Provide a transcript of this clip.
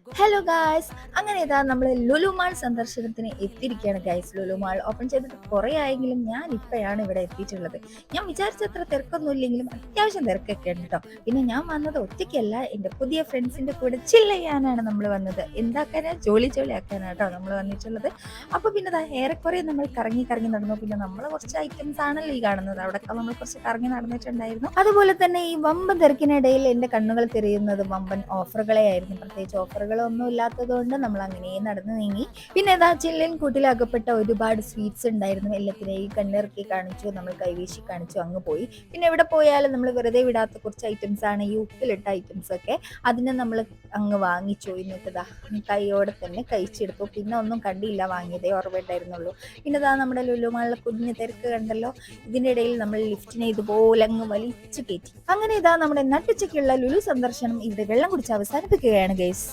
Hello guys, അങ്ങനെ ഇതാ നമ്മൾ ലുലു മാൾ സന്ദർശനത്തിന് എത്തിയിരിക്കുകയാണ് ഗൈസ്. ലുലു മാൾ ഓപ്പൺ ചെയ്തിട്ട് കുറേ ആയെങ്കിലും ഞാൻ ഇപ്പോഴാണ് ഇവിടെ എത്തിയിട്ടുള്ളത്. ഞാൻ വിചാരിച്ചത്ര തിരക്കൊന്നും ഇല്ലെങ്കിലും അത്യാവശ്യം തിരക്കൊക്കെ ഉണ്ട് കേട്ടോ. പിന്നെ ഞാൻ വന്നത് ഒറ്റയ്ക്കല്ല, എൻ്റെ പുതിയ ഫ്രണ്ട്സിൻ്റെ കൂടെ ചില്ല് ചെയ്യാനാണ് നമ്മൾ വന്നത്. എന്താക്കാനാ, ജോലി ആക്കാനാണ് കേട്ടോ നമ്മൾ വന്നിട്ടുള്ളത്. അപ്പോൾ പിന്നെ ദാ ഏറെക്കുറെ നമ്മൾ കറങ്ങി കറങ്ങി നടന്നു. പിന്നെ നമ്മൾ കുറച്ച് ഐറ്റംസ് ആണല്ലോ ഈ കാണുന്നത്, അവിടെ നമ്മൾ കുറച്ച് കറങ്ങി നടന്നിട്ടുണ്ടായിരുന്നു. അതുപോലെ തന്നെ ഈ വമ്പൻ തിരക്കിനിടയിൽ എൻ്റെ കണ്ണുകൾ തിരയുന്നത് വമ്പൻ ഓഫറുകളെ ആയിരുന്നു. പ്രത്യേകിച്ച് ഓഫറുകളൊന്നും ഇല്ലാത്തത് കൊണ്ട് നമ്മൾ അങ്ങനെ നടന്നു നീങ്ങി. പിന്നെ ഏതാ ചില്ലിൻ കൂട്ടിലാക്കപ്പെട്ട ഒരുപാട് സ്വീറ്റ്സ് ഉണ്ടായിരുന്നു. എല്ലാത്തിനെയും കണ്ണിറക്കി കാണിച്ചു, നമ്മൾ കൈവീശി കാണിച്ചു, അങ്ങ് പോയി. പിന്നെ എവിടെ പോയാലും നമ്മൾ വെറുതെ വിടാത്ത കുറച്ച് ഐറ്റംസ് ആണ്, ഈ ഉപ്പിലിട്ട ഐറ്റംസ് ഒക്കെ. അതിനെ നമ്മൾ അങ്ങ് വാങ്ങിച്ചു. എന്നിട്ട് ഇതാ കൈയോടെ തന്നെ കഴിച്ചെടുത്തു. പിന്നെ ഒന്നും കണ്ടില്ല, വാങ്ങിയതേ ഓർമ്മയുണ്ടായിരുന്നുള്ളൂ. പിന്നെ ഇതാ നമ്മുടെ ലുലുമാളിലെ കുഞ്ഞ് തിരക്ക് കണ്ടല്ലോ. ഇതിൻ്റെ ഇടയിൽ നമ്മൾ ലിഫ്റ്റിനെ ഇതുപോലെ അങ്ങ് വലിച്ചു കയറ്റി. അങ്ങനെ ഇതാ നമ്മുടെ നട്ടുച്ചയ്ക്കുള്ള ലുലു സന്ദർശനം ഇവിടെ വെള്ളം കുടിച്ച് അവസാനിപ്പിക്കുകയാണ് ഗൈസ്.